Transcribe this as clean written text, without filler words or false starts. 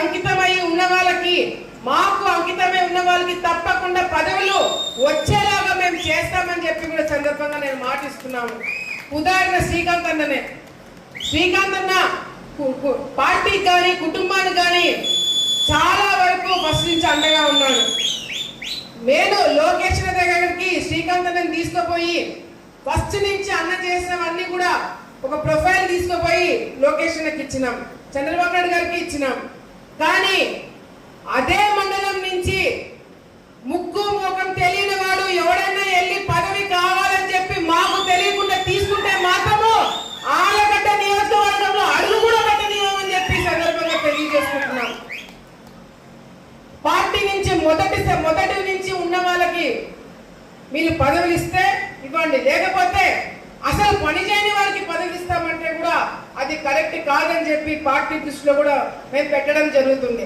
అంకితమై ఉన్న వాళ్ళకి, మాకు అంకితమై ఉన్న వాళ్ళకి తప్పకుండా పదవులు వచ్చేలాగా మేము చేస్తామని చెప్పి కూడా సందర్భంగా నేను మాటిస్తున్నాము. ఉదాహరణ శ్రీకాంత్ అన్ననే. శ్రీకాంత్ అన్న పార్టీకి కానీ కుటుంబానికి కానీ చాలా వరకు ఫస్ట్ నుంచి అండగా ఉన్నాడు. నేను లోకేష్ దగ్గరికి శ్రీకాంత్ అన్నని తీసుకుపోయి ఫస్ట్ నుంచి అన్న చేసినవన్నీ కూడా ఒక ప్రొఫైల్ తీసుకుపోయి లోకేష్ అన్నకి ఇచ్చినాం, చంద్రబాబు నాయుడు గారికి ఇచ్చినాం. కానీ అదే మండలం నుంచి ముక్కు ముఖం తెలియని వాడు ఎవడైనా వెళ్ళి పదవి కావాలని చెప్పి మాకు తెలియకుండా తీసుకుంటే మాత్రము ఆలగడ్డ నియోజకవర్గంలో అడుగు కూడా పెట్టనీయమని చెప్పి సందర్భంగా తెలియజేసుకుంటున్నాం. పార్టీ నుంచి మొదటి నుంచి ఉన్న వాళ్ళకి మీరు పదవులు ఇస్తే ఇవ్వండి, లేకపోతే అసలు పని చేయని వారికి పదవి ఇస్తామంటే కూడా అది కరెక్ట్ కాదని చెప్పి పార్టీ దృష్టిలో కూడా మేము పెట్టడం జరుగుతుంది.